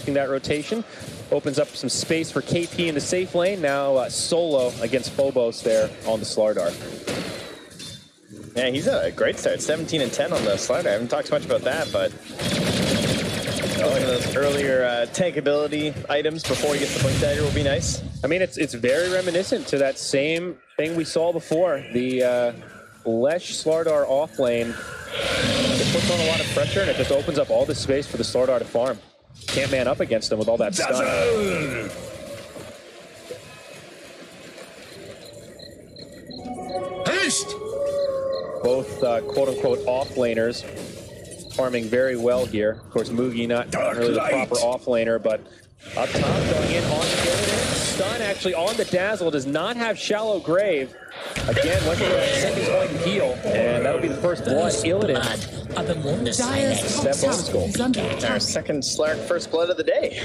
risking that rotation. Opens up some space for KP in the safe lane. Now solo against Phobos there on the Slardar. Yeah, he's a great start. 17 and 10 on the Slardar. I haven't talked too much about that, but one of those earlier tank ability items before he gets the Blink Dagger will be nice. I mean, it's very reminiscent to that same thing we saw before. The Lesh Slardar off lane. It puts on a lot of pressure, and it just opens up all the space for the Slardar to farm. Can't man up against him with all that stun. Haste! Both quote-unquote off-laners farming very well here. Of course, Moogie not really the proper off-laner, but up top going in on the Illidan. Stun actually on the Dazzle. Does not have Shallow Grave. Again, went for that second point heal, and that'll be the first blood. Illidan. That bonus goal. Our second Slark first blood of the day.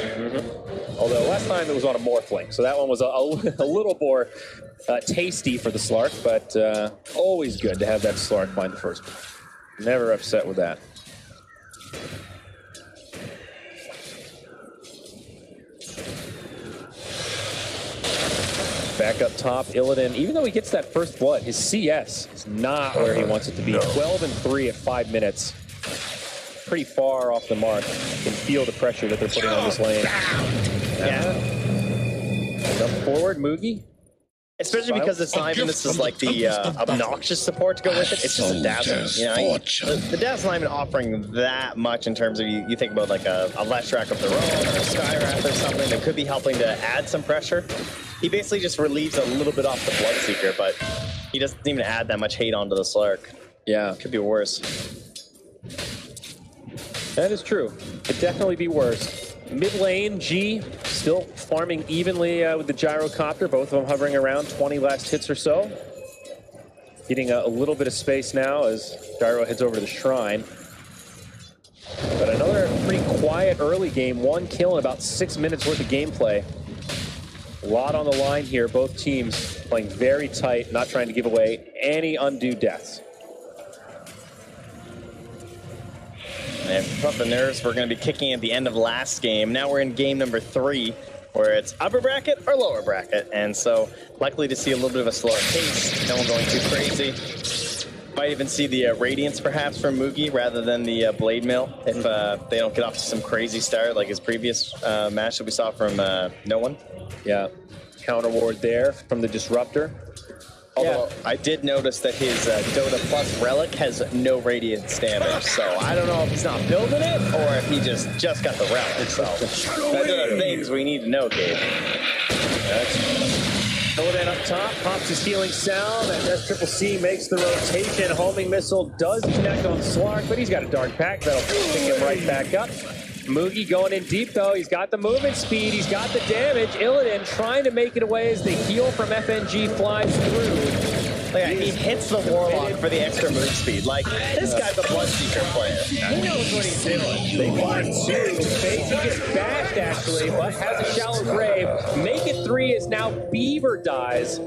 Although last time it was on a Morph Link, so that one was a little more tasty for the Slark, but always good to have that Slark find the first blood. Never upset with that. Back up top, Illidan, even though he gets that first blood, his CS is not where he wants it to be. 12 and 3 at 5 minutes. Pretty far off the mark. You can feel the pressure that they're putting on this lane. Up forward, Moogie. Especially because it's not even this is like the obnoxious support to go with it. It's just a Dazzle. You know, the Dazzle not even offering that much in terms of you think about like a Leshrac of their own or a Skywrath or something that could be helping to add some pressure. He basically just relieves a little bit off the Bloodseeker, but he doesn't even add that much hate onto the Slark. Yeah, could be worse. That is true. Could definitely be worse. Mid lane, G still farming evenly with the Gyrocopter, both of them hovering around 20 last hits or so. Getting a little bit of space now as Gyro heads over to the Shrine. But another pretty quiet early game. 1 kill in about 6 minutes worth of gameplay. A lot on the line here. Both teams playing very tight, not trying to give away any undue deaths. And from the nerves, we're going to be kicking at the end of last game. Now we're in game number 3, where it's upper bracket or lower bracket. And so likely to see a little bit of a slower pace. No one going too crazy. Might even see the Radiance perhaps from Moogie rather than the Blade Mill if they don't get off to some crazy start like his previous match that we saw from No One. Yeah, counter ward there from the Disruptor. Although I did notice that his Dota Plus Relic has no Radiance damage, so I don't know if he's not building it or if he just got the Relic. So those are the things we need to know, Gabe. Illidan up top, pops his healing sound, and SCCC makes the rotation. Homing missile does connect on Slark, but he's got a dark pack that'll pick him right back up. Moogie going in deep, though. He's got the movement speed. He's got the damage. Illidan trying to make it away as the heal from FNG flies through. Yeah, he hits the Warlock for the extra move speed. Like, this guy's a Bloodseeker player. He knows what he's doing. They find 2. Face, he gets bashed, actually, but has a Shallow Grave. Make it 3 is now Beaver dies.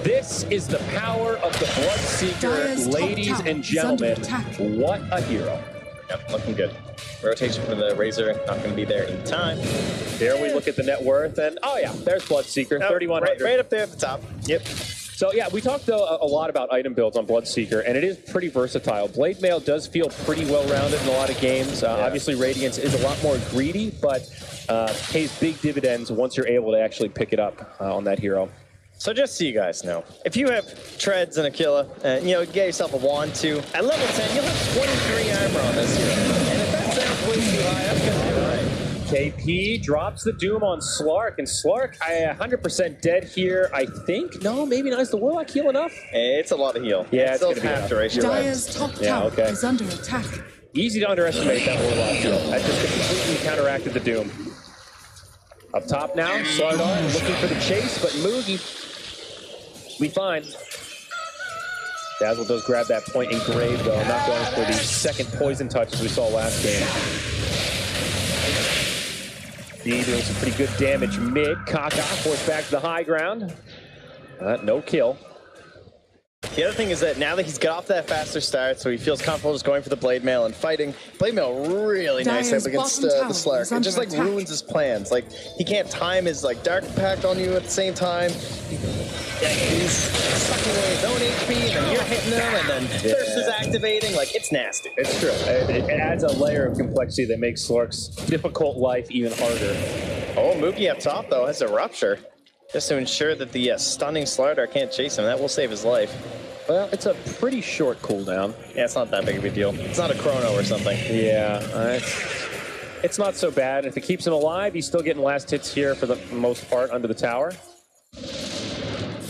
This is the power of the Bloodseeker, ladies and gentlemen. What a hero. Yep, looking good. Rotation for the Razor, not going to be there in time. There we look at the net worth, and oh yeah, there's Bloodseeker, 3,100. Right up there at the top. Yep. So yeah, we talked though a lot about item builds on Bloodseeker, and it is pretty versatile. Blade Mail does feel pretty well-rounded in a lot of games. Obviously, Radiance is a lot more greedy, but pays big dividends once you're able to actually pick it up on that hero. So just so you guys know, if you have Treads and Aquila, you know, get yourself a Wand too, at level 10, you'll have 23 armor on this hero. And if that sounds way too high, that's going to be right. KP drops the Doom on Slark, and Slark, 100% dead here, I think. No, maybe not. Is the Warlock heal enough? It's a lot of heal. Yeah, it's going to be half duration. Dire's top tower is under attack. Easy to underestimate that Warlock heal. That just completely counteracted the Doom. Up top now, Slardar looking for the chase, but Moogie, we find. Dazzle does grab that point engraved, though, not going for the second poison touch as we saw last game. B doing some pretty good damage mid. Kaka forced back to the high ground. No kill. The other thing is that now that he's got off that faster start, so he feels comfortable just going for the blade mail and fighting. Blade mail really nice up against the Slark. It just like ruins his plans. Like he can't time his like dark impact on you at the same time. He's sucking away his own HP, and then you're hitting him, and then Thirst is activating. Like it's nasty. It's true. It adds a layer of complexity that makes Slark's difficult life even harder. Oh, NEWBEE up top though has a rupture, just to ensure that the stunning Slardar can't chase him. That will save his life. Well, it's a pretty short cooldown. Yeah, it's not that big of a deal. It's not a chrono or something. Yeah, it's not so bad. If it keeps him alive, he's still getting last hits here for the most part under the tower.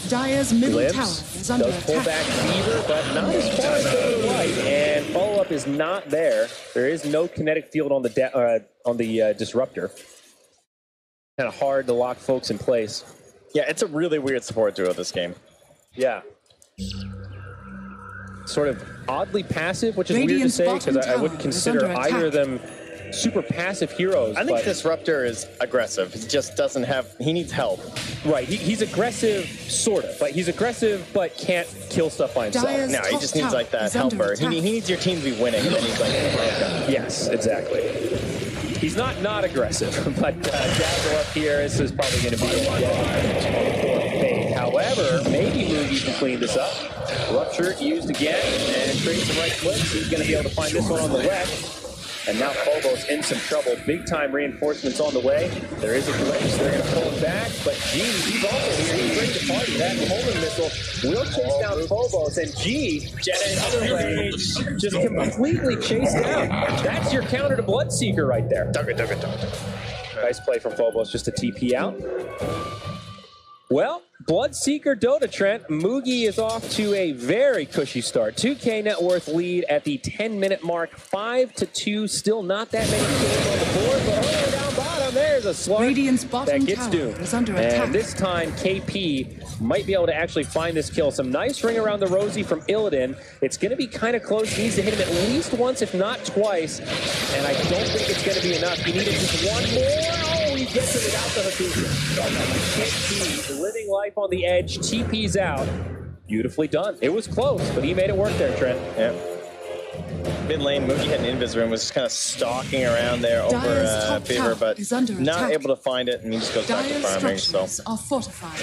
Dire's middle tower is under attack. Pull back Fever, but not as far as they would like. And follow-up is not there. There is no kinetic field on the disruptor. Kind of hard to lock folks in place. Yeah, it's a really weird support duo this game. Yeah. Sort of oddly passive, which is weird to say because I wouldn't consider either of them super passive heroes. I think Disruptor is aggressive. He just doesn't have... He needs help. Right. He's aggressive, sort of. But he's aggressive, but can't kill stuff by himself. No, he just needs like that helper. He needs your team to be winning, and then he's like... Yes, exactly. He's not aggressive, but Dazzle up here, this is probably going to be a fade. However, maybe NEWBEE can clean this up. Rupture used again, and trade some right clicks. He's going to be able to find this one on the left. And now Phobos in some trouble. Big time reinforcements on the way. There is a glitch. They're going to pull it back. But G, he's also here. He's ready to party. That homing missile will chase down Phobos. And G, other way, just completely chased down. That's your counter to Bloodseeker right there. Nice play from Phobos just to TP out. Well, Bloodseeker Dota, Trent. Mugi is off to a very cushy start. 2K net worth lead at the 10-minute mark. 5-2. Still not that many kills on the board, but down bottom, there's a Slark that gets doomed. And this time, KP might be able to actually find this kill. Some nice ring around the Rosie from Illidan. It's going to be kind of close. He needs to hit him at least once, if not twice. And I don't think it's going to be enough. He needed just one more. Oh, he gets it without the Hakushi. KP living life on the edge, TP's out. Beautifully done. It was close, but he made it work there, Trent. Yeah. Mid lane, Mugi had an invis room, was just kind of stalking around there over Fever, but not able to find it, and he just goes back to farming. So. Are fortified.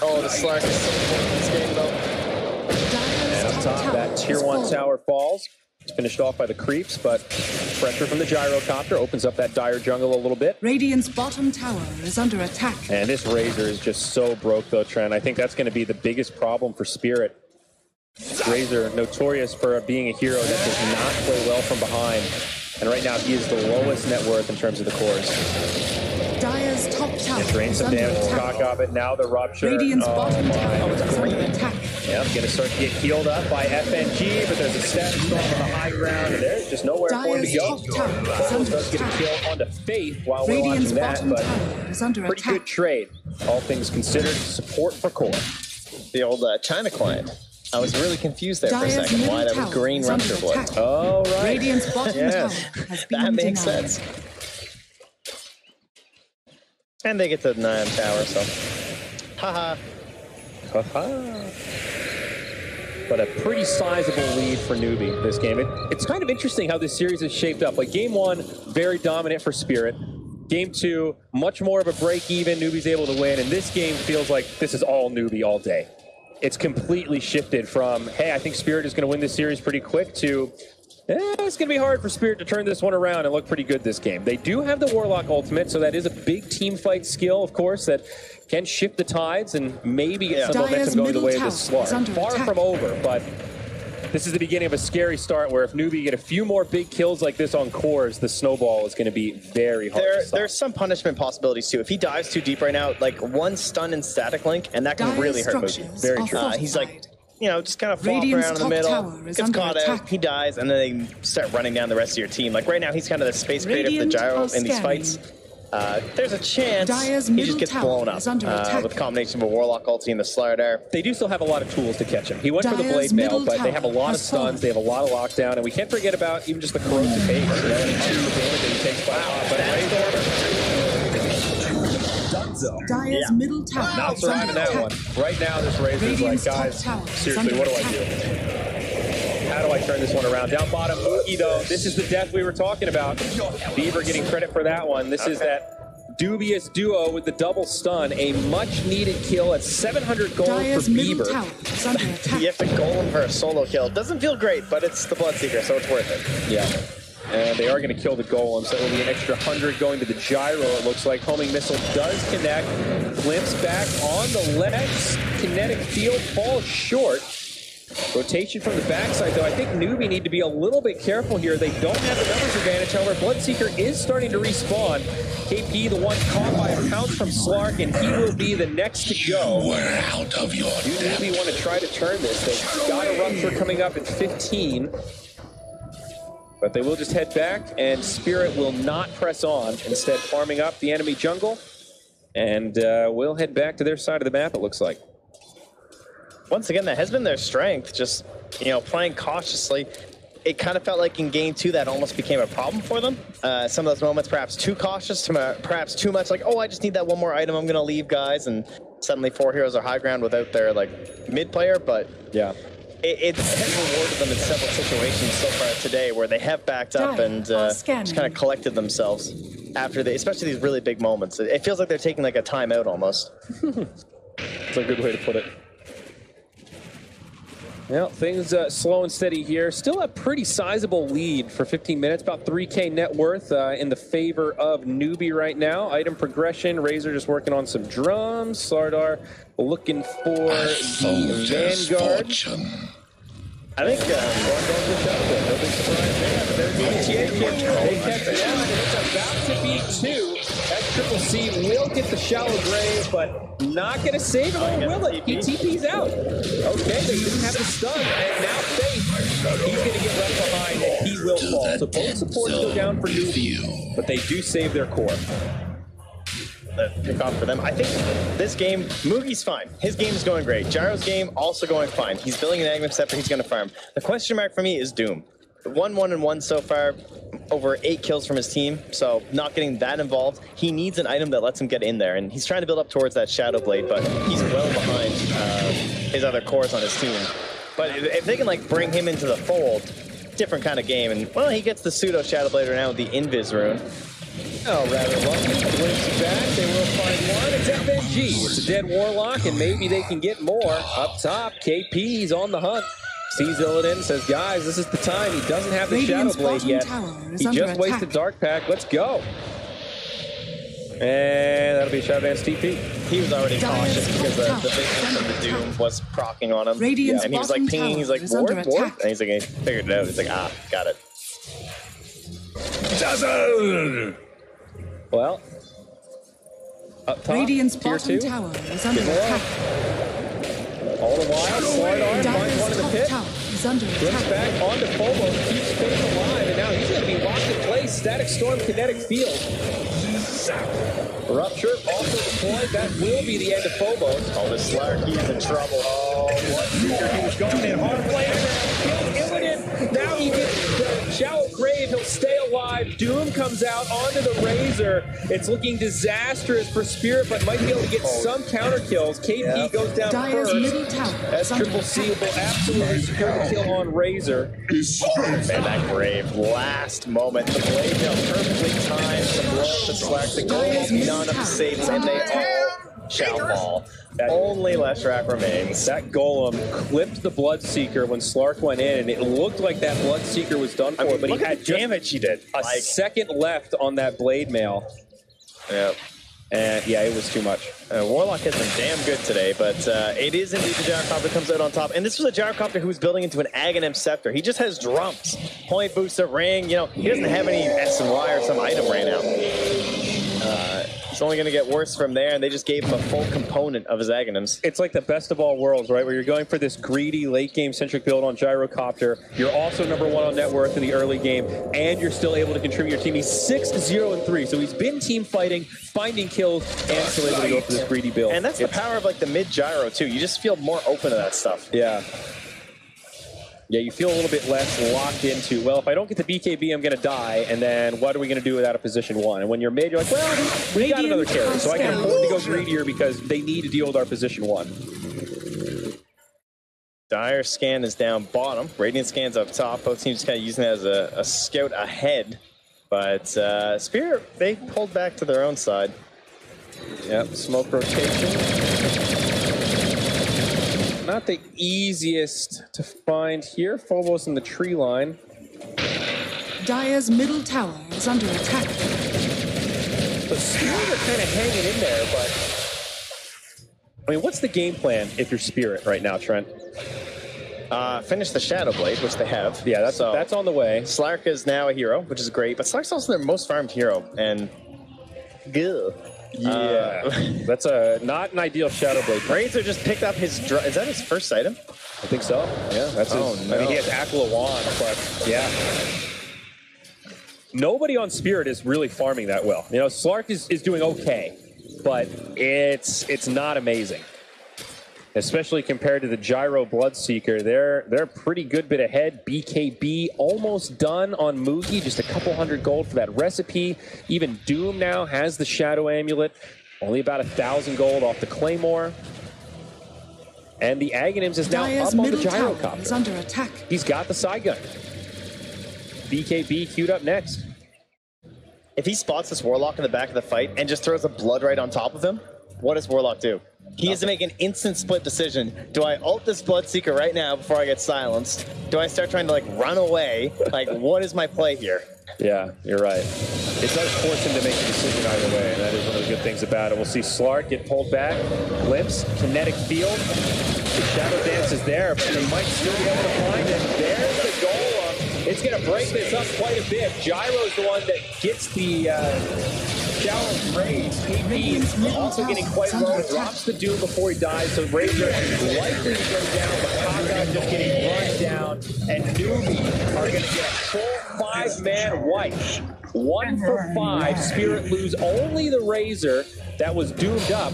Oh, the Slark is so important in this game, though. And up top, that tier 1 tower falls. It's finished off by the creeps, but pressure from the gyrocopter opens up that dire jungle a little bit. Radiant's bottom tower is under attack. And this Razor is just so broke, though, Trent. I think that's going to be the biggest problem for Spirit. Razor, notorious for being a hero that does not play well from behind. And right now, he is the lowest net worth in terms of the cores. Dire's top tower drains some damage to cock up it. Now the Rupture. Radiant's bottom tower is under attack. Yep, going to start to get healed up by FNG, but there's a step strong on the high ground, and there's just nowhere for him to go. Phobos does get a kill onto Faith while we're watching that, but pretty good trade. All things considered, support for core. The old China client. I was really confused there for a second why that was green Rupture blood. Oh, right. Radiant's bottom tower has been that makes sense. And they get to the 9 tower, so. Haha. Haha. But a pretty sizable lead for NEWBEE this game. It's kind of interesting how this series is shaped up. Like game 1, very dominant for Spirit. Game 2, much more of a break even. NEWBEE's able to win. And this game feels like this is all NEWBEE all day. It's completely shifted from, hey, I think Spirit is going to win this series pretty quick to, it's going to be hard for Spirit to turn this one around and look pretty good this game. They do have the Warlock ultimate, so that is a big team fight skill, of course, that can shift the tides and maybe get some momentum going the way of this Slark. Far from over, but this is the beginning of a scary start where if NEWBEE get a few more big kills like this on cores, the snowball is going to be very hard to stop. There's some punishment possibilities too. If he dives too deep right now, like one stun and static link, and that can really hurt NEWBEE. Very true. He's like, you know, just kind of flop around in the middle, gets caught out, he dies, and then they start running down the rest of your team. Like right now, he's kind of the space creator for the gyro in these fights. There's a chance he just gets blown up with a combination of a Warlock ulti and the Slardar. They do still have a lot of tools to catch him. He went for the Blade Mail, but they have a lot of stuns, they have a lot of lockdown, and we can't forget about even just the corrosive haze. You know, and the damage that he takes by but Dire's middle tower Not is under surviving that attack. one. Right now, this Razor's like, Radiant's top guys, tower is seriously, under what do I do? How do I turn this one around? Down bottom, Mookie, though, this is the death we were talking about. Beaver getting credit for that one. This is that dubious duo with the double stun. A much-needed kill at 700 gold Dire's for middle Beaver. tower is under attack. You have to golem for a solo kill. Doesn't feel great, but it's the Bloodseeker, so it's worth it. Yeah. And they are going to kill the golem, so it will be an extra 100 going to the gyro, it looks like. Homing missile does connect. Glimpse back on the legs. Kinetic field falls short. Rotation from the backside, though. I think NEWBEE need to be a little bit careful here. They don't have the numbers advantage. However, Bloodseeker is starting to respawn. KP, the one caught by a pounce from Slark, and he will be the next to go. We're out of your Do NEWBEE want to try to turn this? They've got a rupture coming up at 15. But they will just head back, and Spirit will not press on, instead farming up the enemy jungle. And we'll head back to their side of the map, it looks like. Once again, that has been their strength, just, you know, playing cautiously. It kind of felt like in game 2 that almost became a problem for them. Some of those moments perhaps too cautious, perhaps too much like, oh, I just need that one more item, I'm going to leave, guys. And suddenly 4 heroes are high ground without their, like, mid player, but yeah. It has rewarded them in several situations so far today where they have backed up and just kind of collected themselves after especially these really big moments. It feels like they're taking like a timeout almost. That's a good way to put it. Well, things slow and steady here. Still a pretty sizable lead for 15 minutes, about 3K net worth in the favor of NEWBEE right now. Item progression, Razor just working on some drums. Slardar looking for the Vanguard. I think going for Shadow. No big surprise there. But there's the ETA. They catch one, and it's about to be 2. That Triple C will get the shallow grave, but not going to save it, or will it? He TP's out. Okay, they didn't have the stun, and now Faith, he's going to get left behind, and he will fall. So both supports go down for NEWBEE, but they do save their core. Pick off for them. I think this game, Moogie's fine. His game is going great. Gyro's game also going fine. He's building an Aghanim Scepter. He's going to farm. The question mark for me is Doom. 1-1-1 so far, over 8 kills from his team, so not getting that involved. He needs an item that lets him get in there, and he's trying to build up towards that Shadow Blade, but he's well behind his other cores on his team. But if they can like bring him into the fold, different kind of game, and well, he gets the pseudo Shadow Blade right now with the Invis rune. Oh, rather lucky. Glimpse back. They will find one. It's FNG. It's a dead Warlock, and maybe they can get more. Up top, KP's on the hunt. Sees Illidan, says, guys, this is the time. He doesn't have the Shadow Blade yet. He just wasted Dark Pack. Let's go. And that'll be Shadow Dance TP. He was already cautious because the vision from the Doom was proccing on him. And he was like pinging, he's like, ward? And he's like, he figured it out. He's like, ah, got it. Dazzle! Well, up top, Radiant's tier bottom 2. tower is under attack. All the while, Slardar finds one in the Dire's pit. top tower is under Glimpse attack. back onto Phobos, keeps Faith alive, and now he's going to be locked in place. Static Storm, Kinetic Field. Rupture also deployed. That will be the end of Phobos. Oh, this Slark, he is in trouble. Oh, what? He was going in hard play. Kills Illidan. Now he gets the shallow grave. He'll stay alive. Doom comes out onto the Razor. It's looking disastrous for Spirit, but might be able to get some counter kills. KP goes down Dire's first. middle tower As is under Triple C attack. will absolutely secure the kill on Razor. Man, that grave, last moment. The blade mail perfectly timed to blow up the Slark. The goal will be done of the saves, and they all shall fall. Only Leshrac remains. That golem clipped the Bloodseeker when Slark went in, and it looked like that Bloodseeker was done for, but he look at had the damage he did. a second left on that blade mail. Yeah. And yeah, it was too much. Warlock has been damn good today, but it is indeed the Gyrocopter that comes out on top. And this was a Gyrocopter who was building into an Aghanim Scepter. He just has drums. Point booster, ring, you know, he doesn't have any S and Y or some item right now. It's only going to get worse from there, and they just gave him a full component of his Aghanims. It's like the best of all worlds, right? Where you're going for this greedy late-game centric build on Gyrocopter. You're also #1 on net worth in the early game, and you're still able to contribute your team. He's 6-0-3, so he's been team fighting, finding kills, and still able to go for this greedy build. And that's the power of like the mid gyro too. You just feel more open to that stuff. Yeah. Yeah, you feel a little bit less locked into, well, if I don't get the BKB, I'm going to die, and then what are we going to do without a position 1? And when you're mid, you're like, well, we got another carry, so I can afford to go greedier because they need to deal with our position 1. Dire scan is down bottom. Radiant scan's up top. Both teams just kind of using it as a scout ahead. But Spirit, they pulled back to their own side. Yep, smoke rotation. Not the easiest to find here. Phobos in the tree line. Dire's middle tower is under attack. The Spirit are kind of hanging in there, but... I mean, what's the game plan if you're Spirit right now, Trent? Finish the Shadow Blade, which they have. Yeah, that's on the way. Slark is now a hero, which is great, but Slark's also their most farmed hero, and good. Yeah, that's not an ideal Shadow Blade. Razor just picked up his. Is that his first item? I think so. Yeah, that's his. No. I mean, he has Aquila Wand, but yeah. Nobody on Spirit is really farming that well. You know, Slark is doing okay, but it's not amazing. Especially compared to the Gyro Bloodseeker. They're a pretty good bit ahead. BKB almost done on Mugi. Just a couple hundred gold for that recipe. Even Doom now has the Shadow Amulet. Only about 1,000 gold off the Claymore. And the Aghanims is now Dire's up on the middle tower Gyrocopter. is under attack. He's got the side gun. BKB queued up next. If he spots this Warlock in the back of the fight and just throws a Blood right on top of him, what does Warlock do? He has to make an instant split decision. Do I ult this Bloodseeker right now before I get silenced? Do I start trying to like run away? Like, what is my play here? Yeah, you're right. It does force him to make a decision either way, and that is one of the good things about it. We'll see Slark get pulled back, glimpse, kinetic field. The Shadow Dance is there, but they might still be able to find it. There's the Golem. It's going to break this up quite a bit. Gyro's the one that gets the challenge raised. PP also getting quite low. Drops the Doom before he dies, so Razor likely to go down, but Kaka just getting run down, and NEWBEE are going to get a full 5-man wipe. 1 for 5. Spirit lose only the Razor that was doomed up.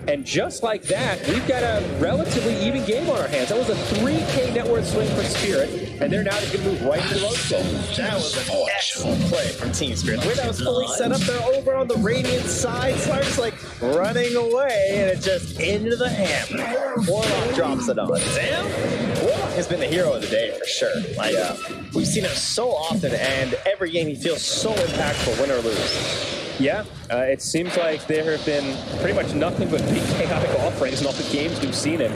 And just like that, we've got a relatively even game on our hands. That was a 3K net worth swing for Spirit, and they're now just going to move right to the road zone. That was an excellent play from Team Spirit. The way that was fully set up, they're over on the Radiant side. Slark's like running away, and it just into the hammer. Warlock drops it on. Sam, Warlock has been the hero of the day for sure. Like, we've seen him so often, and every game he feels so impactful, win or lose. Yeah, it seems like there have been pretty much nothing but big chaotic offerings in all the games we've seen him.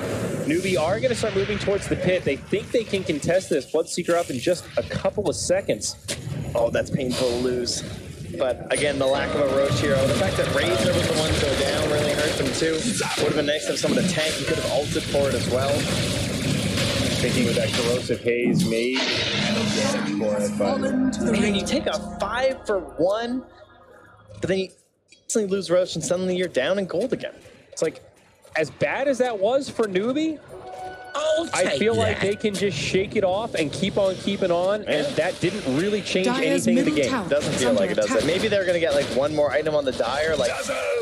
NEWBEE are going to start moving towards the pit. They think they can contest this Bloodseeker up in just a couple of seconds. Oh, that's painful to lose. But again, the lack of a Roche hero, the fact that Razor was the one to go down really hurt them too. Would have been nice to have someone to tank. He could have ulted for it as well. Thinking with that corrosive haze, maybe damage for it, but man, you take a 5 for 1. But then you instantly lose Roche, and suddenly you're down in gold again. It's like, as bad as that was for NEWBEE, I feel like they can just shake it off and keep on keeping on, and that didn't really change anything in the game. Doesn't feel like it does that. Maybe they're going to get like one more item on the Dire. Like,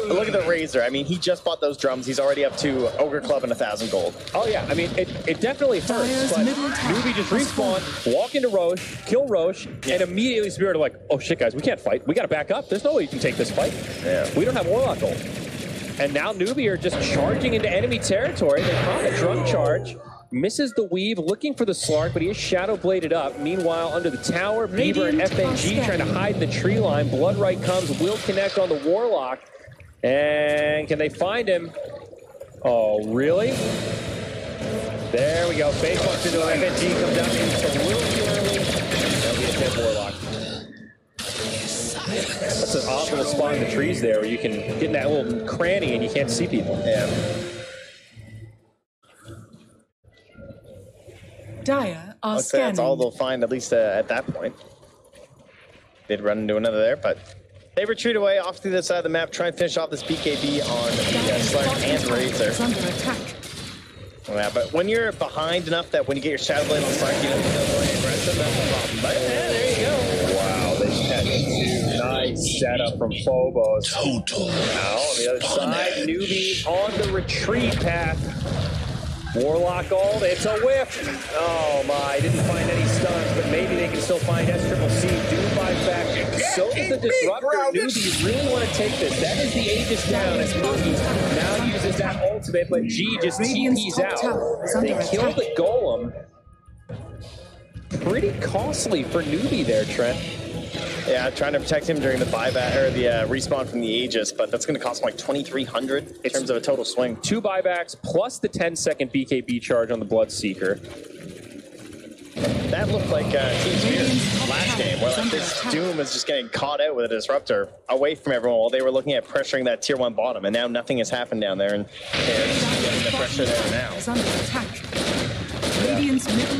look at the Razor. I mean, he just bought those drums. He's already up to Ogre Club and 1,000 gold. Oh yeah, I mean, it definitely hurts, but NEWBEE just respawn, walk into Roche, kill Roche, and immediately Spirit are like, oh shit guys, we can't fight. We got to back up. There's no way you can take this fight. Yeah. We don't have Warlock gold. And now NEWBEE are just charging into enemy territory. They pop a drum charge. Misses the weave, looking for the Slark, but he is Shadow Bladed up. Meanwhile, under the tower, Beaver and FNG trying to hide in the tree line. Bloodright comes, will connect on the Warlock. And can they find him? Oh, really? There we go. Face walks into an FNG, comes out just a little too early. That'll be a dead Warlock. That's an odd little spot in the trees there where you can get in that little cranny and you can't see people. Yeah. Dire are Looks like that's all they'll find, at least at that point. They'd run into another there, but they retreat away off to the side of the map, try and finish off this BKB on the Slark and Razor. Under attack. Yeah, but when you're behind enough that when you get your Shadow Blade on Slark, you don't feel very aggressive, that's the problem. But yeah, there you go. Wow, they had two nice setup from Phobos. Total. Now on the other side, NEWBEE on the retreat path. Warlock ult, it's a whiff. Oh my, didn't find any stuns, but maybe they can still find SCCC. Doom buys back. So does the Disruptor. NEWBEE really want to take this. That is the Aegis down as NEWBEE now uses that ultimate, but G just TP's out. They kill the Golem. Pretty costly for NEWBEE there, Trent. Yeah, trying to protect him during the buyback or the respawn from the Aegis, but that's going to cost him like 2,300 in terms of a total swing. 2 buybacks plus the 10-second BKB charge on the Bloodseeker. That looked like Team Spirit last game, where like, this Doom is just getting caught out with a Disruptor away from everyone while they were looking at pressuring that tier 1 bottom, and now nothing has happened down there, and they're just getting the pressure there now.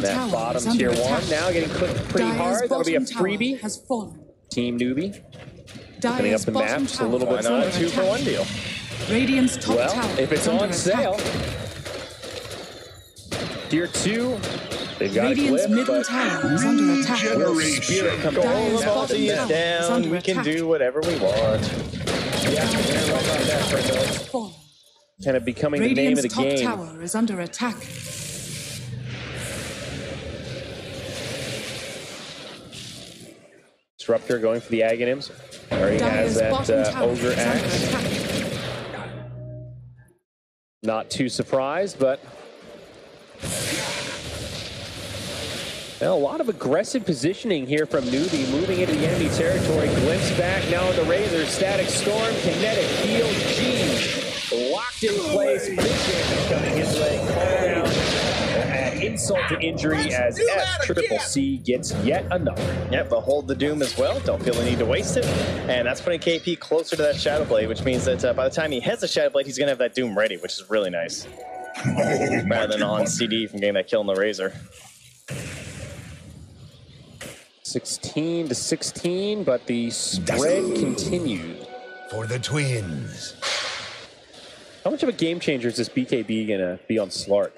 That bottom tier 1 now getting clipped pretty hard. That'll be a freebie. Has fallen. Team NEWBEE opening up the maps a little bit. Why not a 2-for-1 deal? Radiant's top Well, tower if it's on sale, tier 2, they've got Radiant's a clip, middle but tower is under attack. will Spirit come Dire's down? bottom Is tower is down, under we can attack. do whatever we want. Yeah, Fallen. kind of becoming the name of Radiant's the top game. tower is under attack. Disruptor going for the Aghanims. Already has Dire's bottom that tower Ogre is under Axe. attack. Not too surprised, but well, a lot of aggressive positioning here from NEWBEE, moving into the enemy territory. Glimpse back now with the Razor. Static Storm, Kinetic Heal, G locked in place. Vision coming his way. Call down. Add insult to injury as SCCC gets yet another. Yep, but hold the Doom as well. Don't feel the need to waste it. And that's putting KP closer to that Shadow Blade, which means that by the time he has the Shadow Blade, he's going to have that Doom ready, which is really nice. Rather than on CD from getting that kill in the Razor. 16-16, but the spread continued. For the twins. How much of a game changer is this BKB gonna be on Slark?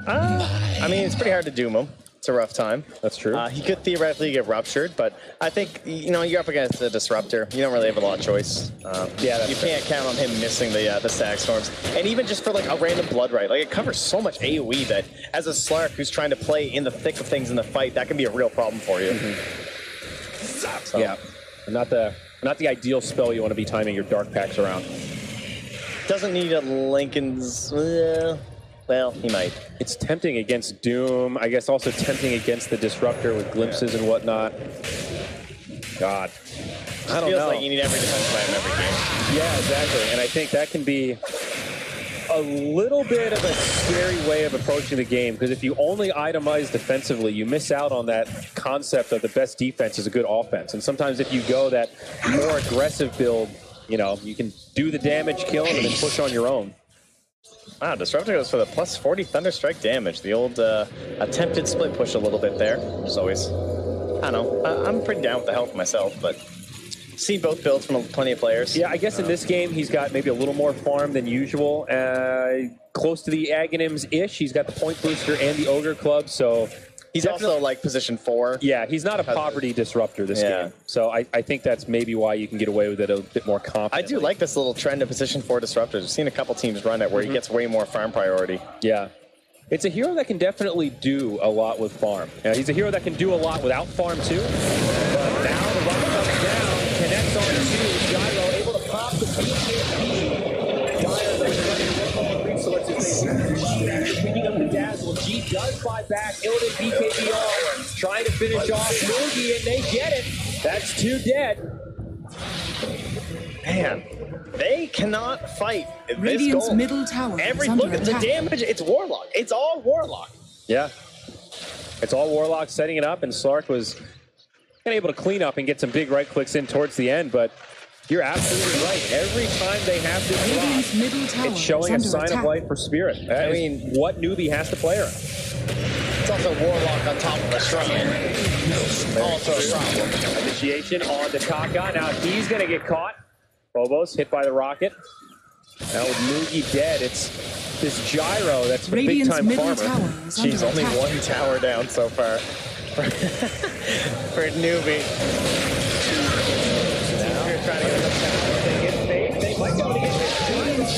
I mean, it's pretty hard to doom him. It's a rough time. That's true. He could theoretically get ruptured, but I think, you know, you're up against a Disruptor. You don't really have a lot of choice. Yeah, you can't count on him missing the Static Storms. And even just for like a random Blood Right, like it covers so much AoE that as a Slark who's trying to play in the thick of things in the fight, that can be a real problem for you. So, yeah, not the ideal spell you want to be timing your Dark Packs around. Doesn't need a Lincoln's. Well, he might. It's tempting against Doom. I guess also tempting against the Disruptor with glimpses and whatnot. God, I don't feels know. like you need every defense plan in every game. Yeah, exactly. And I think that can be a little bit of a scary way of approaching the game, because if you only itemize defensively, you miss out on that concept of the best defense is a good offense. And sometimes if you go that more aggressive build, you know, you can do the damage, kill him, and then push on your own. Wow, Disruptor goes for the plus 40 Thunderstrike damage. The old attempted split push a little bit there, which is always, I don't know. I'm pretty down with the health myself, but see both builds from plenty of players. Yeah, I guess in this game, he's got maybe a little more farm than usual. Close to the Aghanims-ish. He's got the Point Booster and the Ogre Club, so... He's also like position 4. Yeah, he's not a poverty disruptor this game. So I think that's maybe why you can get away with it a bit more confidently. I do like this little trend of position 4 disruptors. I've seen a couple teams run it where he gets way more farm priority. Yeah. It's a hero that can definitely do a lot with farm. Yeah, he's a hero that can do a lot without farm too. But now the run comes down, connects on 2. Gyro able to pop the BKB. Picking up the dazzle. G does buy back. Illidan BKB on. Trying to finish off NEWBEE, and they get it. That's 2 dead. Man, they cannot fight this Radiant's goal. middle tower Every is under look at the attack. damage, it's Warlock. It's all Warlock. Yeah. It's all Warlock setting it up, and Slark was able to clean up and get some big right clicks in towards the end, but you're absolutely right. Every time they have this Radiant's middle tower it's showing a is under sign attack. of life for Spirit. I mean, what NEWBEE has to play around. It's also Warlock on top of a shrine. Also a problem. Initiation on to Taka. Now he's going to get caught. Phobos hit by the rocket. Now with NEWBEE dead, it's this Gyro that's the Radiant's big-time middle farmer. tower is She's under only attack. 1 tower down so far for NEWBEE. Trying to get the tower. They get fake. They might be able to get this.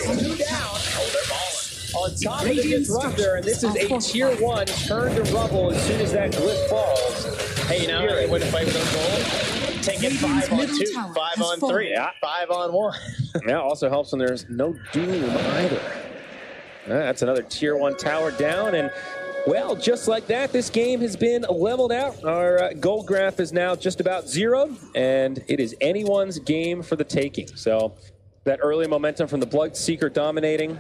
2 down. Oh, they're balling. on top of the disruptor, and this is a tier 1 turn to rubble as soon as that glyph falls. Hey, you know, they wouldn't fight with those gold. Take it 5 on 2, 5 on 3, 5 on 1. Yeah, also helps when there's no Doom either. That's another tier 1 tower down, and well, just like that, this game has been leveled out. Our gold graph is now just about 0, and it is anyone's game for the taking. So that early momentum from the Bloodseeker dominating.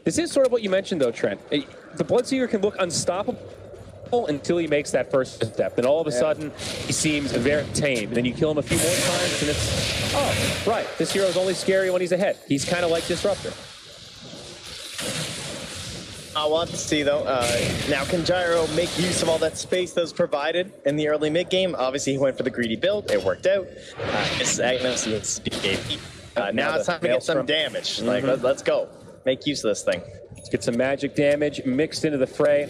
This is sort of what you mentioned, though, Trent. The Bloodseeker can look unstoppable until he makes that first step. Then all of a sudden, he seems very tame. Then you kill him a few more times, and it's, oh, right, this hero is only scary when he's ahead. He's kind of like Disruptor. I want to see, though, now can Gyro make use of all that space that was provided in the early mid-game? Obviously, he went for the greedy build. It worked out. Now it's time to get some damage. Like, let's go. Make use of this thing. Let's get some magic damage mixed into the fray.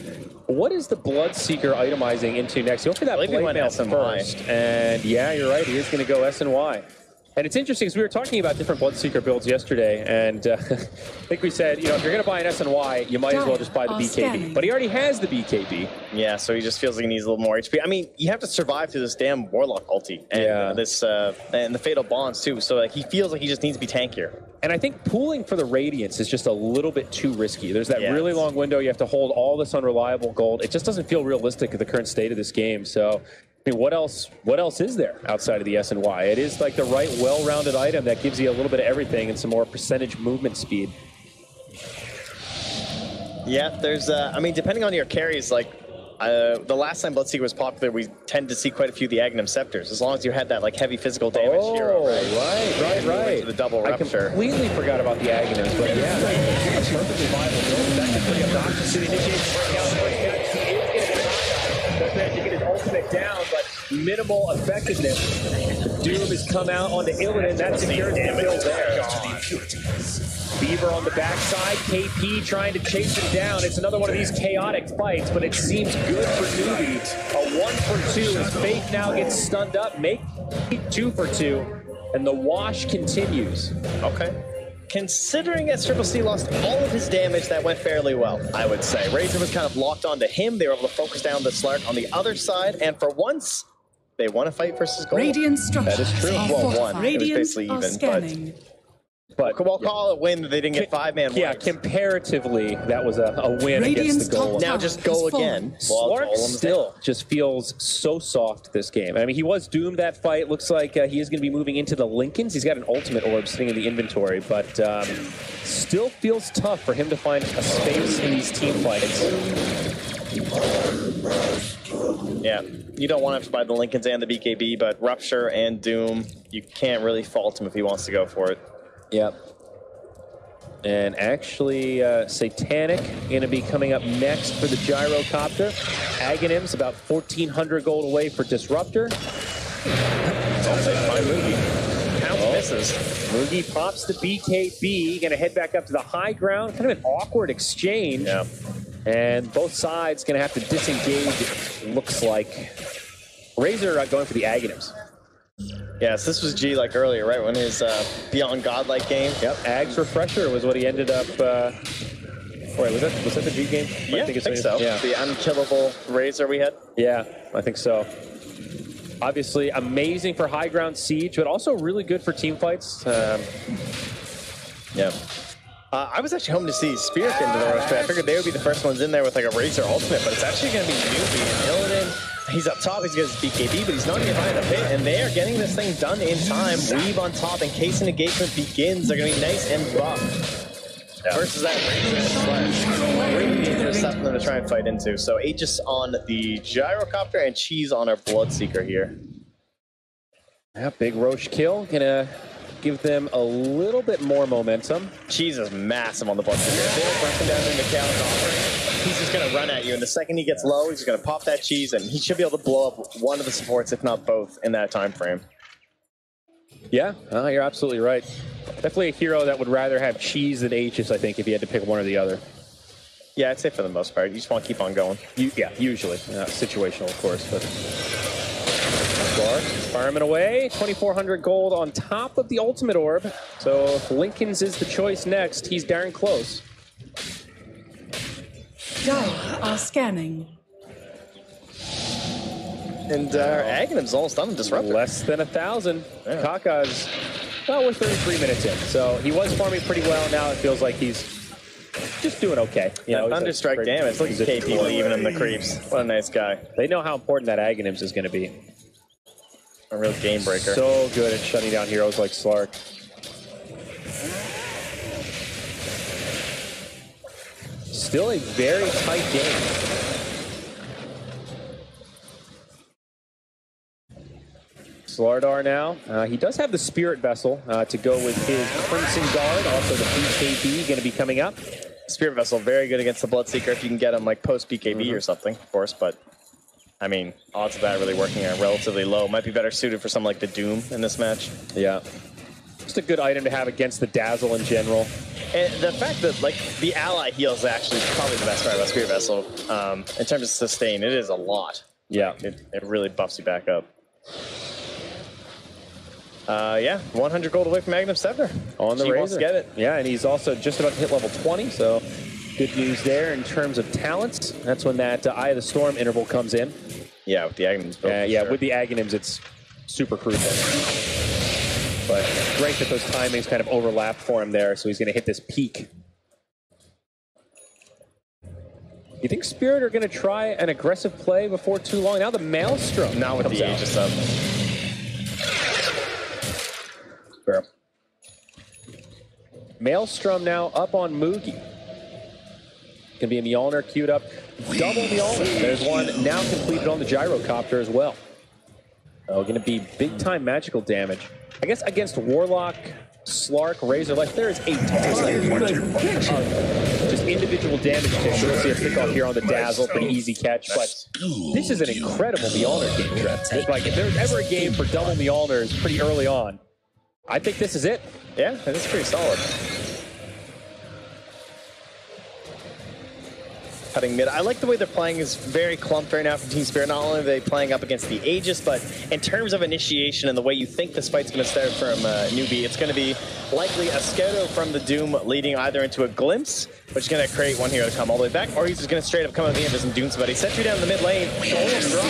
What is the Bloodseeker itemizing into next? Go for that blade mail first. And yeah, you're right. He is going to go SNY. And it's interesting because we were talking about different Bloodseeker builds yesterday, and I think we said, you know, if you're going to buy an SNY, you might as well just buy the BKB. But he already has the BKB. Yeah, so he just feels like he needs a little more HP. I mean, you have to survive through this damn Warlock ulti and this and the Fatal Bonds too. So like he feels like he just needs to be tankier. And I think pooling for the Radiance is just a little bit too risky. There's that really long window. You have to hold all this unreliable gold. It just doesn't feel realistic at the current state of this game. So I mean, what else is there outside of the SNY? It is like the right, well-rounded item that gives you a little bit of everything and some more percentage movement speed. Yeah, there's, I mean, depending on your carries, like, the last time Bloodseeker was popular, we tend to see quite a few of the Aghanim Scepters, as long as you had that, like, heavy physical damage hero, right? Right. The double rupture. I completely forgot about the Aghanims, but yeah. That's a perfectly viable build. That can pretty obnoxious to the initiates breakout. To get his ultimate down, but minimal effectiveness. Doom has come out onto Illidan. That secures the build there. Beaver on the backside. KP trying to chase him down. It's another one of these chaotic fights, but it seems good for NEWBEE. A 1 for 2 as Faith now gets stunned up. Make 2 for 2, and the wash continues. Okay. Considering that Triple C lost all of his damage, that went fairly well, I would say. Razor was kind of locked onto him. They were able to focus down the Slark on the other side, and for once, they won a fight versus gold. Radiant structures. That is true. Well, one. It was basically even, but we'll call it a win that they didn't get 5-man Yeah, comparatively, that was a win against the goal. Now just go again. Slark still just feels so soft this game. I mean, he was doomed that fight. Looks like he is going to be moving into the Lincolns. He's got an ultimate orb sitting in the inventory, but still feels tough for him to find a space in these team fights. Yeah, you don't want to have to buy the Lincolns and the BKB, but Rupture and Doom, you can't really fault him if he wants to go for it. Yep. And actually, Satanic going to be coming up next for the Gyrocopter. Aghanim's about 1,400 gold away for Disruptor. Misses. Mugi pops the BKB. Going to head back up to the high ground. Kind of an awkward exchange. Yeah. And both sides going to have to disengage, it looks like. Razor going for the Aghanims. Yes, this was G like earlier, right? When his Beyond Godlike game. Yep, Ag's Refresher was what he ended up. Wait, was that the G game? Yeah, I think so. Yeah. The unkillable Razor we had. Yeah, I think so. Obviously, amazing for high ground siege, but also really good for team fights. Yeah. I was actually hoping to see Spirit into the roast, but I figured they would be the first ones in there with like a Razor ultimate, but it's actually going to be NEWBEE and Illidan. He's up top, he's got his BKB, but he's not getting behind the pit, and they are getting this thing done in time. Weave on top, in case an engagement begins, they're going to be nice and buffed. Yeah. Versus that Razor slash. Really dangerous stuff for them to try and fight into. So Aegis on the Gyrocopter and Cheese on our Bloodseeker here. Yeah, big Roche kill. Gonna give them a little bit more momentum. Cheese is massive on the Bloodseeker. If they're pressing down into Cal's offering, he's just going to run at you, and the second he gets low, he's going to pop that cheese, and he should be able to blow up one of the supports, if not both, in that time frame. Yeah, you're absolutely right. Definitely a hero that would rather have cheese than Aegis, I think, if he had to pick one or the other. Yeah, I'd say for the most part. You just want to keep on going. Yeah, usually. Situational, of course. But fireman away. 2,400 gold on top of the ultimate orb. So if Lincoln's is the choice next, he's darn close. Dire are scanning. And Aghanim's almost done disruptor. Less than 1,000. Yeah. Kaka's, well, we're 33 minutes in. So he was farming pretty well. Now it feels like he's just doing okay. You know, Thunderstrike damage. Look at KP leaving him the creeps. What a nice guy. They know how important that Aghanims is going to be. A real game breaker. So good at shutting down heroes like Slark. Still a very tight game. Slardar now. He does have the Spirit Vessel to go with his Crimson Guard. Also the BKB going to be coming up. Spirit Vessel, very good against the Bloodseeker if you can get him like post BKB or something, of course. But, I mean, odds of that really working are relatively low. Might be better suited for something like the Doom in this match. Yeah. Just a good item to have against the Dazzle in general. And the fact that, like, the ally heal is actually probably the best part about Spirit Vessel. In terms of sustain, it is a lot. Yeah. It really buffs you back up. Yeah, 100 gold away from Magnum Scepter. On the He razor. wants to get it. Yeah, and he's also just about to hit level 20, so good news there in terms of talents. That's when that Eye of the Storm interval comes in. Yeah, with the Aghanims build. Yeah, sure. with the Aghanims, it's super crucial. But great that those timings kind of overlap for him there, so he's going to hit this peak. You think Spirit are going to try an aggressive play before too long? Now the Maelstrom. Not with the Aegis up. Fair. Maelstrom now up on Moogie. Gonna be a Mjolnir queued up. Double Mjolnir. There's one now completed on the Gyrocopter as well. Oh, gonna be big time magical damage. I guess against Warlock, Slark, Razor Life, there is a ton of just individual damage picks. You'll see a pickoff here on the Dazzle, pretty easy catch, but this is an incredible Mjolnir game, Trent. Like, if there's ever a game for double Mjolnirs pretty early on, I think this is it. Yeah, that is pretty solid. Cutting mid. I like the way they're playing is very clumped right now from Team Spirit. Not only are they playing up against the Aegis, but in terms of initiation and the way you think this fight's going to start from NEWBEE, it's going to be likely a Scouto from the Doom leading either into a Glimpse, which is going to create one hero to come all the way back, or he's just going to straight up come out the end and Doom somebody. Sentry down the mid lane. Almost dropped.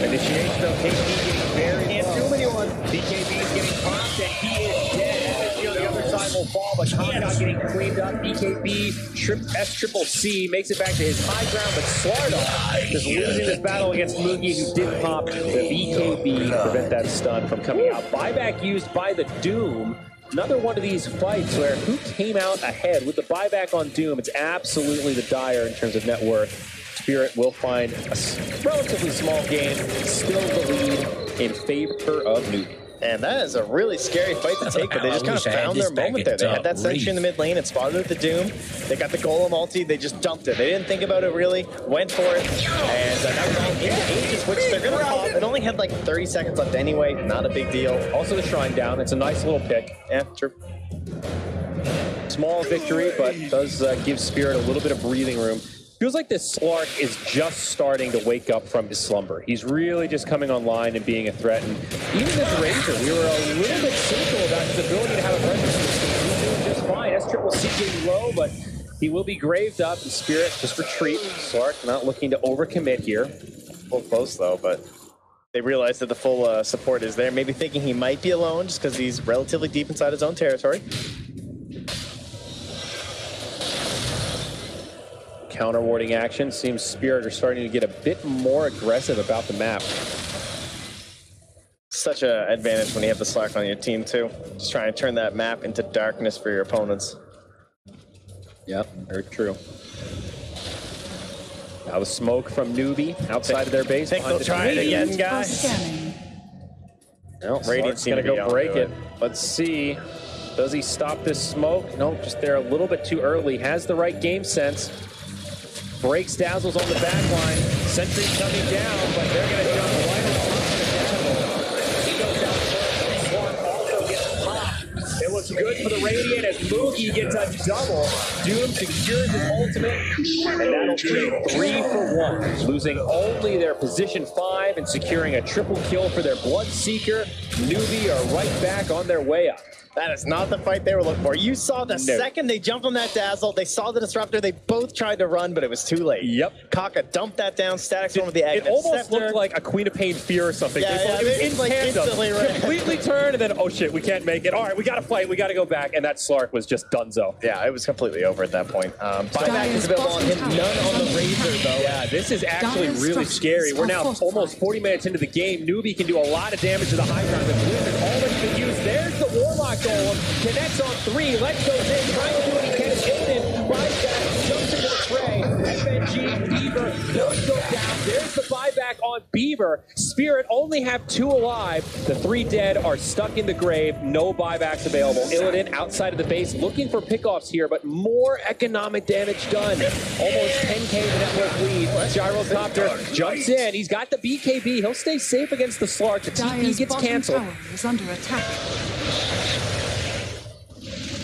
Initiation of KP getting very Can't do anyone. BKB is getting popped and he is dead. The other side will fall, but Kaka getting cleaned up. BKB, S-triple-C makes it back to his high ground, but Slardar just losing this battle against Moogie, who did pop the BKB to prevent that stun from coming out. Buyback used by the Doom. Another one of these fights where who came out ahead with the buyback on Doom? It's absolutely the Dire in terms of net worth. Spirit will find a relatively small game, still the lead in favor of NEWBEE. And that is a really scary fight to take, but they just kind of found their moment there. They had that sentry in the mid lane, it spotted at the Doom. They got the Golem ulti, they just dumped it. They didn't think about it really, went for it, and that was all into Aegis, which they're going to pop. It only had like 30 seconds left anyway, not a big deal. Also the Shrine down, it's a nice little pick. Yeah, true. Small victory, but does give Spirit a little bit of breathing room. Feels like this Slark is just starting to wake up from his slumber. He's really just coming online and being a threat. And even this Razor, we were a little bit cynical about his ability to have a presence system. He's doing just fine. S-triple-C getting low, but he will be graved up. And Spirit just retreat. Slark not looking to overcommit here. Full close though, but they realize that the full support is there. Maybe thinking he might be alone just because he's relatively deep inside his own territory. Counter-warding action. Seems Spirit are starting to get a bit more aggressive about the map. Such an advantage when you have the Slark on your team too. Just trying to turn that map into darkness for your opponents. Yep, very true. Now the smoke from NEWBEE outside of their base. Think they'll try it again, guys. Well, Radiant's gonna go break it. Let's see. Does he stop this smoke? No, just there a little bit too early. Has the right game sense. Breaks Dazzles on the back line. Sentry coming down, but they're going to jump right on the Dazzle. He goes down first. Swarm also gets popped. It looks good for the Radiant as Moogie gets a double. Doom secures his ultimate, and that'll be 3 for 1. Losing only their position 5 and securing a triple kill for their Bloodseeker. NEWBEE are right back on their way up. That is not the fight they were looking for. You saw the second they jumped on that dazzle, they saw the disruptor, they both tried to run, but it was too late. Yep. Kaka dumped that down, Static's one with the egg. It almost looked like a Queen of Pain Fear or something. Yeah, it was in like tandem, instantly, right? completely turned, and then, oh shit, we can't make it. All right, we gotta fight, we gotta go back, and that Slark was just donezo. Yeah, it was completely over at that point. Buyback is available on him, none on the Razor, though. Yeah, this is actually really scary. We're now almost 40 minutes into the game. NEWBEE can do a lot of damage to the high ground. The Blizzard already been used. There's the Warlock Golem. Connects on 3. Let's go in. Trying to do what he can. It's Illidan. Buyback. Jumps into the fray. FNG. Beaver. Both go down. There's the buyback on Beaver. Spirit only have 2 alive. The 3 dead are stuck in the grave. No buybacks available. Illidan outside of the base looking for pickoffs here, but more economic damage done. Almost 10k the network lead. Gyrocopter jumps in. He's got the BKB. He'll stay safe against the Slark. The TP gets canceled. Is under attack.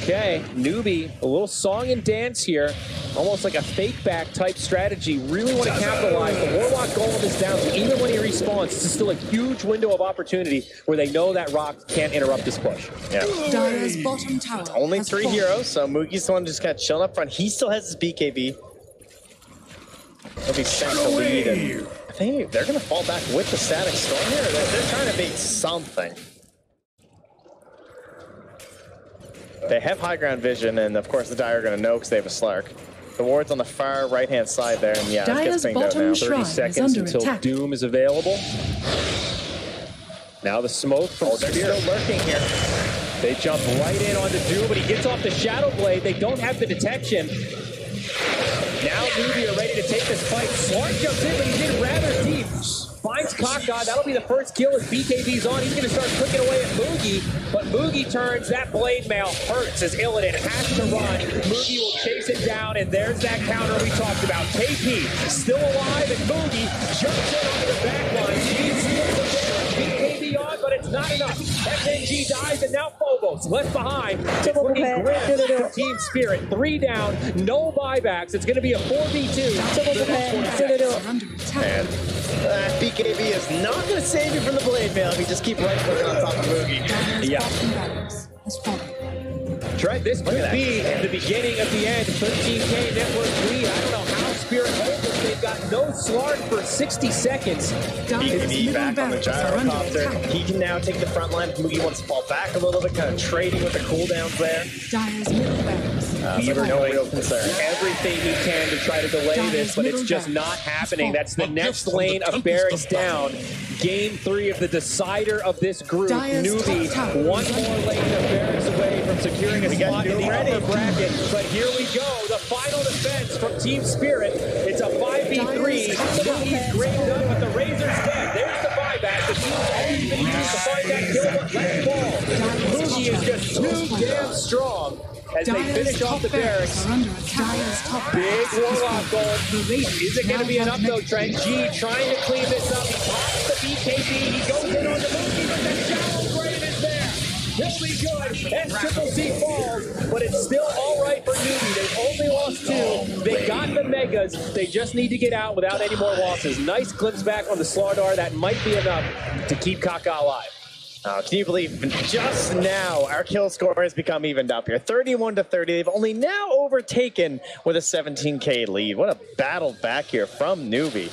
Okay, NEWBEE, a little song and dance here. Almost like a fake back type strategy. Really want to capitalize. The Warlock Golem is down, so even when he respawns, it's still a huge window of opportunity where they know that Rock can't interrupt this push. Yeah. Dire's bottom tower. Only 3 heroes, so Moogie's the one just kind of chilling up front. He still has his BKB. He'll be sent to lead, and I think they're going to fall back with the Static Storm here. They're trying to bait something. They have high ground vision, and of course the Dire are going to know because they have a Slark. The ward's on the far right-hand side there, and yeah, it gets banged out now. 30 seconds until attack. Doom is available. Now the smoke from They're still lurking here. They jump right in onto Doom, but he gets off the Shadow Blade. They don't have the detection. Now NEWBEE are ready to take this fight. Slark jumps in, but he's in rather deep. Finds Kaka. That'll be the first kill as BKB's on. He's going to start clicking away at Moogie, but Moogie turns. That blade mail hurts as Illidan has to run. Moogie will chase it down, and there's that counter we talked about. KP still alive, and Moogie jumps in onto the back line. He's BKB on, but it's not enough. FNG dies, and now Phobos left behind. It's looking grim for Team Spirit. 3 down, no buybacks. It's going to be a 4v2. And BKB is not going to save you from the blade mail if you just keep right-clicking on top of Moogie. Yeah. Right, this could be the beginning of the end. 13k network lead. I don't know how Spirit holds it. They've got no Slark for 60 seconds. BKB back on the Gyrocopter. He can now take the front line if Moogie wants to fall back a little bit, kind of trading with the cooldowns there. Dire's middle barracks. Beaver, no real concern. Everything he can to try to delay this, but it's just not happening. That's the next lane of barracks down. Game 3 of the decider of this group. NEWBEE, 1 more lane of barracks away from securing a spot in the upper bracket. But here we go, the final defense from Team Spirit. It's a 5v3. NEWBEE's graved up, but the Razor's dead. There's the buyback. The team's already been used to find that kill, but let's fall. NEWBEE is just too damn strong. As they finish off the barracks. Big Warlock Golem. Is it going to be enough though, Trent? G trying to clean this up. He pops the BKB. He goes in on the Moogie, but the Shadow Blade is there. He'll be good. SCCC falls, but it's still all right for NEWBEE. They've only lost 2. They got the Megas. They just need to get out without any more losses. Nice glimpse back on the Slardar. That might be enough to keep Kaka alive. Can you believe just now our kill score has become evened up here. 31-30. They've only now overtaken with a 17k lead. What a battle back here from NEWBEE.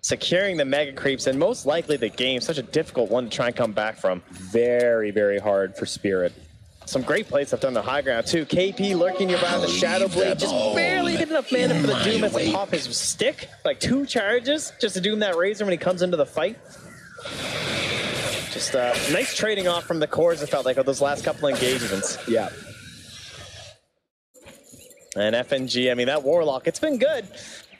Securing the mega creeps and most likely the game. Such a difficult one to try and come back from. Very, very hard for Spirit. Some great plays up on the high ground too. KP lurking around the Shadow Blade. Just barely get enough mana for the Doom to pop his stick. Like 2 charges just to Doom that Razor when he comes into the fight. Just nice trading off from the cores, it felt like, of those last couple engagements. Yeah. And FNG, I mean, that Warlock, it's been good.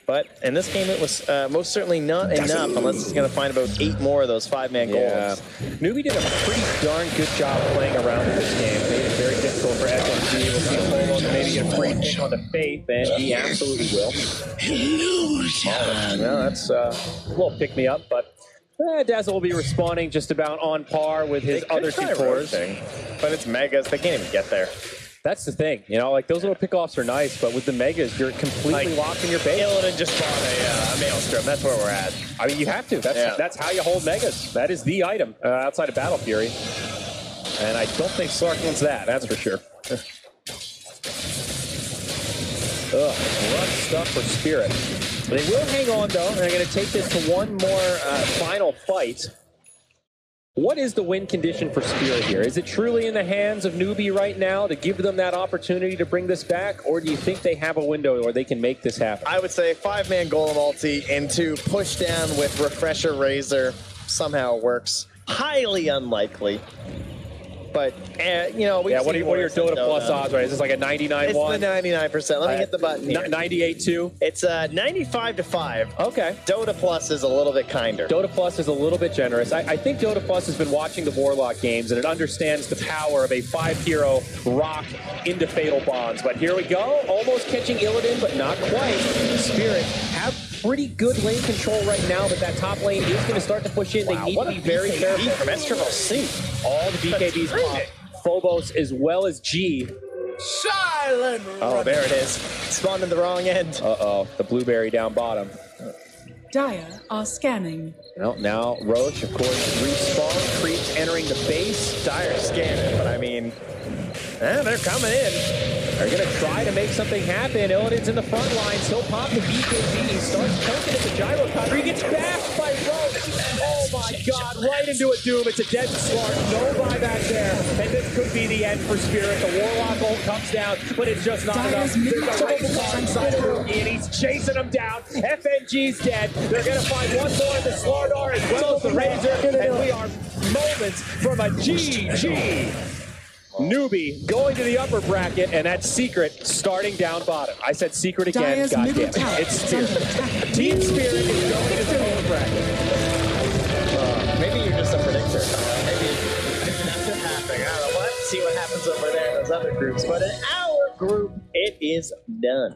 But in this game, it was most certainly not enough, unless he's going to find about 8 more of those 5-man goals. NEWBEE did a pretty darn good job playing around in this game. Made it very difficult for FNG. We'll see Polo to maybe get a free pick on the Faith, and he absolutely will. Well, that's a little pick-me-up, but Dazzle will be respawning just about on par with his other 2 cores. But it's Megas, they can't even get there. That's the thing, you know, like those little pickoffs are nice, but with the megas, you're completely Like, locked in your base. Illidan just bought a Maelstrom. That's where we're at. I mean, you have to. That's how you hold megas. That is the item outside of Battle Fury. And I don't think Slark wins that, that's for sure. Rough stuff for Spirit. They will hang on, though, and they're going to take this to one more final fight. What is the win condition for Spirit here? Is it truly in the hands of NEWBEE right now to give them that opportunity to bring this back, or do you think they have a window where they can make this happen? I would say 5-man Golem ulti into push down with Refresher Razor somehow works. Highly unlikely. But, you know, what are your Dota Plus odds, right? Is this like a 99 It's one? the 99%. Let me hit the button here. 98-2? It's 95-5. Okay. Dota Plus is a little bit kinder. Dota Plus is a little bit generous. I think Dota Plus has been watching the Warlock games, and it understands the power of a 5-hero rock into Fatal Bonds. But here we go. Almost catching Illidan, but not quite. Spirit have pretty good lane control right now, but that top lane is going to start to push in. They need to be very careful. From Estravel C. All the BKBs pop. Phobos as well as G. Silent. Oh, there it is. Spawned in the wrong end. Uh-oh, the blueberry down bottom. Dire are scanning. Well, now Roche, of course, respawn. Creeps entering the base. Dire scanning, but I mean, they're coming in. They're going to try to make something happen. Illidan's in the front line. Still pop the BKB. He starts choking at the gyrocopter. He gets bashed by Roche. Oh my God, right into a Doom. It's a dead Slark. No buyback there. And this could be the end for Spirit. The Warlock ult comes down, but it's just not enough. There's a Raven inside of Rookie, and he's chasing him down. FNG's dead. They're going to find one more in the Slardar as well as the Razor. And we are moments from a GG. NEWBEE going to the upper bracket, and that's Secret starting down bottom. I said Secret again, Dire's goddammit. middle tower It's is Spirit. under attack. Team Spirit is going to the lower bracket. Maybe you're just a predictor. Maybe that's what happening. I don't know what. See what happens over there in those other groups. But in our group, it is done.